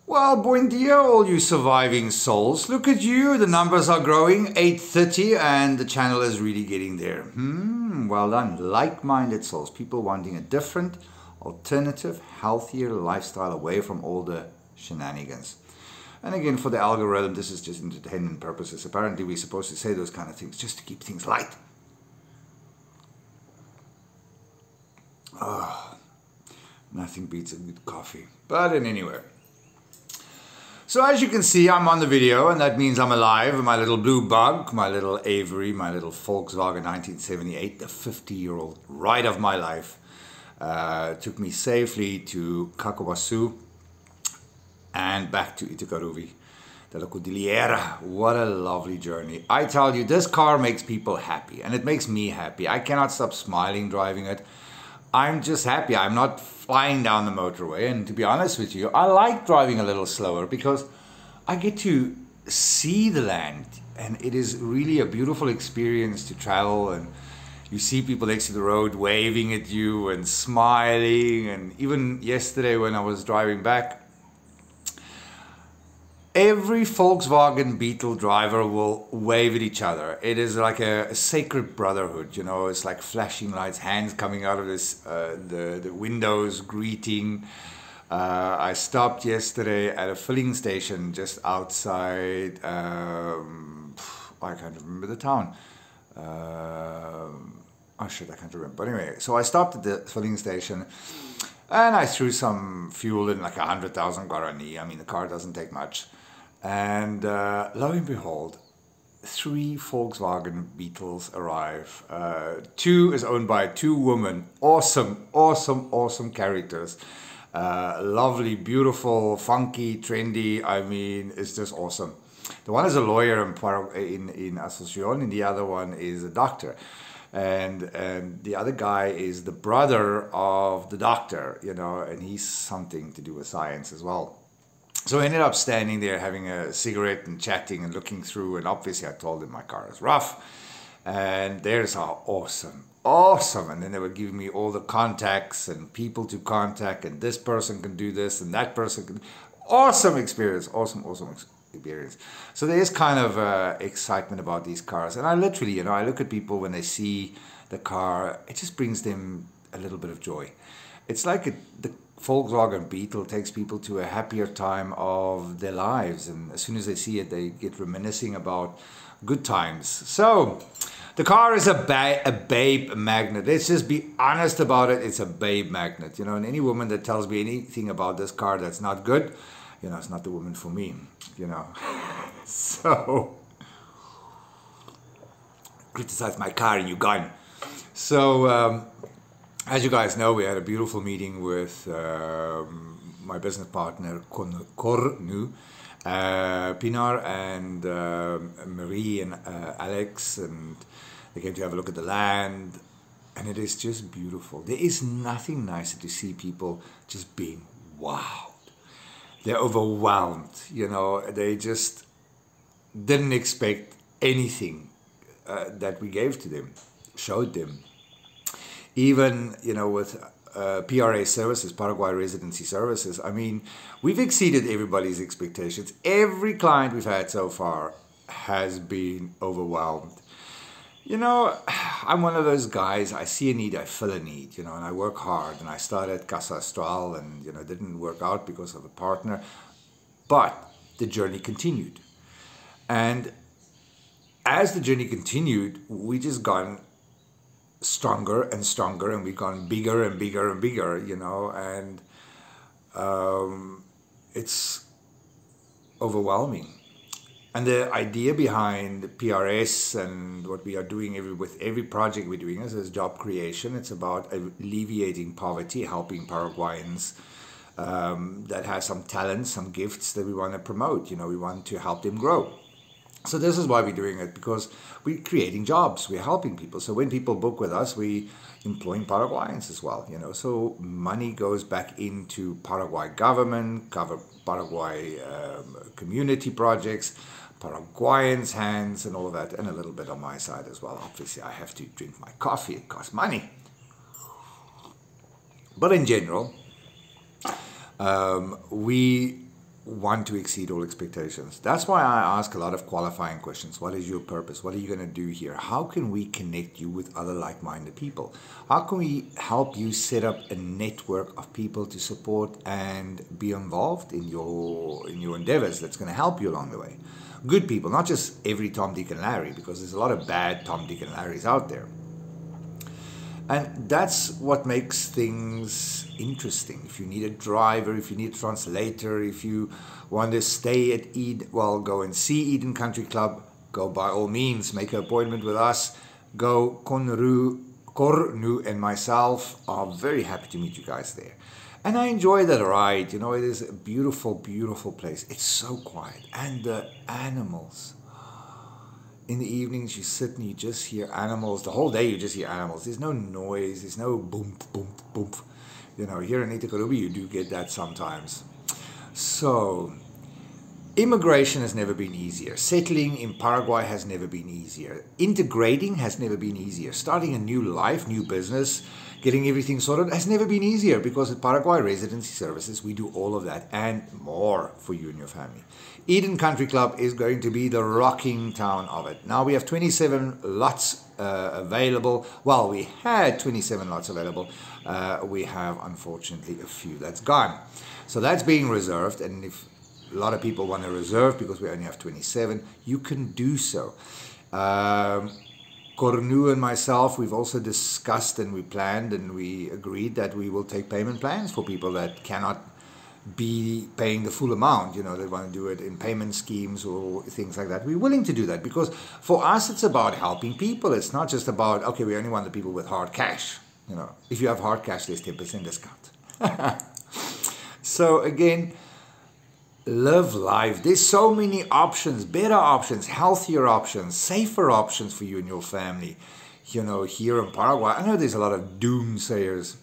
Well, buen dia, all you surviving souls. Look at you, the numbers are growing, 8:30, and the channel is really getting there. Well done. Like-minded souls, people wanting a different, alternative, healthier lifestyle away from all the shenanigans. And again, for the algorithm, this is just entertainment purposes. Apparently, we're supposed to say those kind of things just to keep things light. Nothing beats a good coffee. But anyway. So as you can see, I'm on the video, and that means I'm alive. My little blue bug, my little Avery, my little Volkswagen 1978, the 50-year-old ride of my life, took me safely to Caaguazú and back to Itacaruvie, the La Cordillera. What a lovely journey. I tell you, this car makes people happy, and it makes me happy. I cannot stop smiling driving it. I'm just happy. I'm not flying down the motorway, and to be honest with you, I like driving a little slower because I get to see the land, and it is really a beautiful experience to travel, and you see people next to the road waving at you and smiling. And even yesterday when I was driving back, every Volkswagen Beetle driver will wave at each other. It is like a sacred brotherhood, you know. It's like flashing lights, hands coming out of the windows, greeting. I stopped yesterday at a filling station just outside, I can't remember the town. Oh shit, I can't remember. But anyway, so I stopped at the filling station and I threw some fuel in, like 100,000 Guarani. I mean, the car doesn't take much. And lo and behold, 3 Volkswagen Beetles arrive. 2 is owned by 2 women. Awesome, awesome, awesome characters. Lovely, beautiful, funky, trendy. I mean, it's just awesome. The one is a lawyer in Asunción, and the other one is a doctor. And the other guy is the brother of the doctor, you know, and he's something to do with science as well. So I ended up standing there having a cigarette and chatting and looking through, and obviously I told them my car is rough. And there's how awesome, awesome. And then they were giving me all the contacts and people to contact, and this person can do this and that person can. Awesome experience, awesome, awesome experience. So there is kind of excitement about these cars. And I literally, you know, I look at people when they see the car, it just brings them a little bit of joy. It's like the Volkswagen Beetle takes people to a happier time of their lives, and as soon as they see it, they get reminiscing about good times. So the car is a babe magnet. Let's just be honest about it. It's a babe magnet, you know, and any woman that tells me anything about this car that's not good, you know, it's not the woman for me, you know. So criticize my car and you're gone. So as you guys know, we had a beautiful meeting with my business partner, Cornu Pienaar, and Marie and Alex, and they came to have a look at the land, and it is just beautiful. There is nothing nicer to see people just being wowed. They're overwhelmed, you know, they just didn't expect anything that we gave to them, showed them. Even, you know, with PRA services, Paraguay Residency services, I mean, we've exceeded everybody's expectations. Every client we've had so far has been overwhelmed. You know, I'm one of those guys, I see a need, I fill a need, you know, and I work hard. And I started Casa Astral and, you know, it didn't work out because of a partner. But the journey continued. And as the journey continued, we just gone stronger and stronger, and we've gone bigger and bigger and bigger, you know, and it's overwhelming. And the idea behind PRS and what we are doing with every project we're doing is job creation. It's about alleviating poverty, helping Paraguayans that have some talents, some gifts that we want to promote. You know, we want to help them grow. So this is why we're doing it, because we're creating jobs, we're helping people. So when people book with us, we employing Paraguayans as well, you know. So money goes back into Paraguay government, Paraguay community projects, Paraguayans' hands and all of that, and a little bit on my side as well. Obviously, I have to drink my coffee, it costs money. But in general, we want to exceed all expectations. That's why I ask a lot of qualifying questions. What is your purpose? What are you going to do here? How can we connect you with other like-minded people? How can we help you set up a network of people to support and be involved in your endeavors that's going to help you along the way? Good people, not just every Tom, Dick, and Larry, because there's a lot of bad Tom, Dick, and Larrys out there. And that's what makes things interesting. If you need a driver, if you need a translator, if you want to stay at Eeden, well, go and see Eeden Country Club. Go by all means, make an appointment with us. Go. Cornu and myself are very happy to meet you guys there. And I enjoy that ride. You know, it is a beautiful, beautiful place. It's so quiet. And the animals. In the evenings, you sit and you just hear animals. The whole day, you just hear animals. There's no noise. There's no boom, boom, boom. You know, here in Eeden, you do get that sometimes. So, immigration has never been easier. Settling in Paraguay has never been easier. Integrating has never been easier. Starting a new life, new business, getting everything sorted has never been easier, because at Paraguay Residency Services, we do all of that and more for you and your family. Eeden Country Club is going to be the rocking town of it. Now we have 27 lots available. Well, we had 27 lots available. We have, unfortunately, a few that's gone. So that's being reserved, and if a lot of people want to reserve because we only have 27, you can do so. Cornu and myself, we've also discussed and we planned and we agreed that we will take payment plans for people that cannot be paying the full amount. You know, they want to do it in payment schemes or things like that. We're willing to do that, because for us it's about helping people. It's not just about, okay, we only want the people with hard cash. You know, if you have hard cash, there's 10% discount. So again, live life. There's so many options, better options, healthier options, safer options for you and your family. You know, here in Paraguay, I know there's a lot of doomsayers,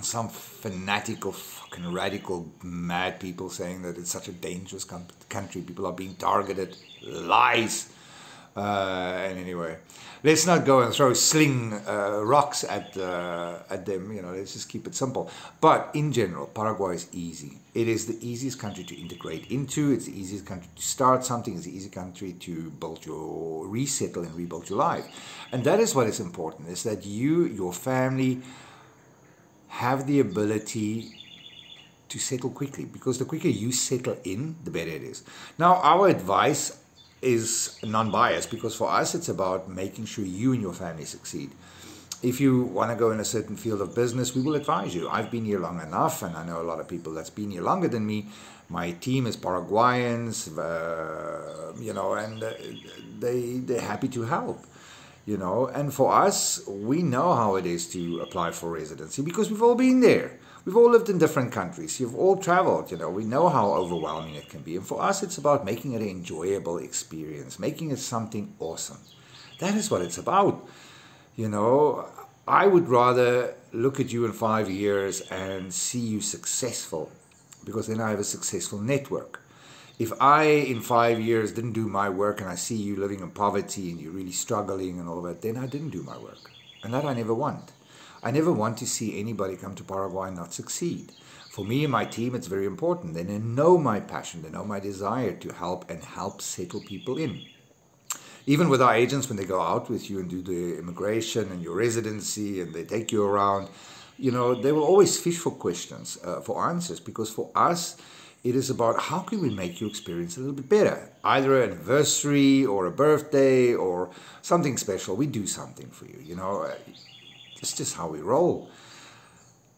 some fanatical, fucking radical, mad people saying that it's such a dangerous country. People are being targeted. Lies. And anyway, let's not go and sling rocks at them. You know, let's just keep it simple. But in general, Paraguay is easy. It is the easiest country to integrate into. It's the easiest country to start something. It's the easiest country to resettle and rebuild your life. And that is what is important, is that you, your family, have the ability to settle quickly. Because the quicker you settle in, the better it is. Now, our advice is non-biased, because for us it's about making sure you and your family succeed. If you want to go in a certain field of business, we will advise you. I've been here long enough, and I know a lot of people that's been here longer than me. My team is Paraguayans, you know, and they're happy to help, you know. And for us, we know how it is to apply for residency, because we've all been there. We've all lived in different countries. You've all traveled, you know. We know how overwhelming it can be. And for us, it's about making it an enjoyable experience, making it something awesome. That is what it's about. You know, I would rather look at you in 5 years and see you successful, because then I have a successful network. If I, in 5 years, didn't do my work and I see you living in poverty and you're really struggling and all that, then I didn't do my work. And that I never want. I never want to see anybody come to Paraguay and not succeed. For me and my team, it's very important. They know my passion. They know my desire to help and help settle people in. Even with our agents, when they go out with you and do the immigration and your residency and they take you around, you know, they will always fish for questions, for answers. Because for us, it is about how can we make your experience a little bit better. Either an anniversary or a birthday or something special. We do something for you, you know. It's just how we roll.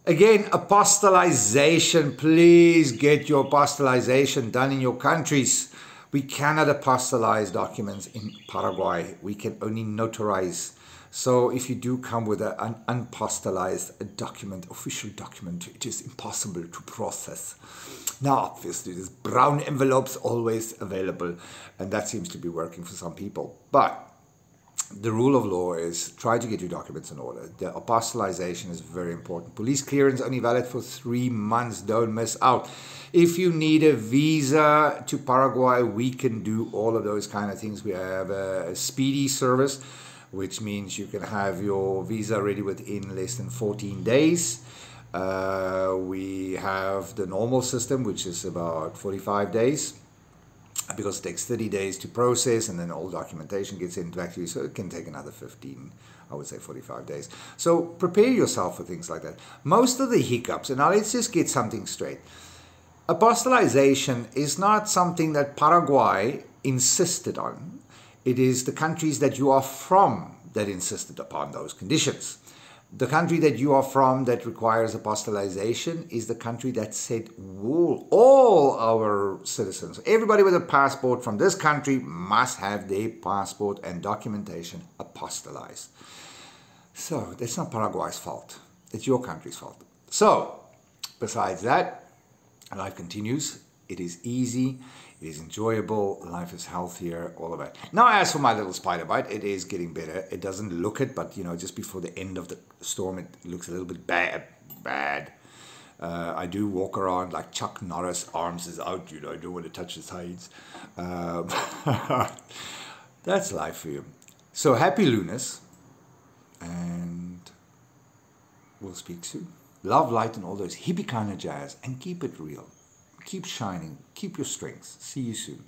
Again, apostolization. Please get your apostolization done in your countries. We cannot apostolize documents in Paraguay. We can only notarize. So if you do come with an unapostolized document, official document, it is impossible to process. Now, obviously, there's brown envelopes always available, and that seems to be working for some people. But the rule of law is try to get your documents in order. The apostolization is very important. Police clearance only valid for 3 months. Don't miss out. If you need a visa to Paraguay, we can do all of those kind of things. We have a speedy service, which means you can have your visa ready within less than 14 days. We have the normal system, which is about 45 days, because it takes 30 days to process, and then all documentation gets into back to you, so it can take another 15, I would say 45 days. So prepare yourself for things like that. Most of the hiccups, and now let's just get something straight. Apostolization is not something that Paraguay insisted on. It is the countries that you are from that insisted upon those conditions. The country that you are from that requires apostolization is the country that said all our citizens, everybody with a passport from this country must have their passport and documentation apostolized. So that's not Paraguay's fault. It's your country's fault. So besides that, life continues. It is easy. It is enjoyable. Life is healthier. All of that. Now, as for my little spider bite, it is getting better. It doesn't look it, but you know, just before the end of the storm, it looks a little bit bad. I do walk around like Chuck Norris, arms is out. You know, I don't want to touch his sides. That's life for you. So happy Lunas, and we'll speak soon. Love, light, and all those hippie kind of jazz, and keep it real. Keep shining. Keep your strengths. See you soon.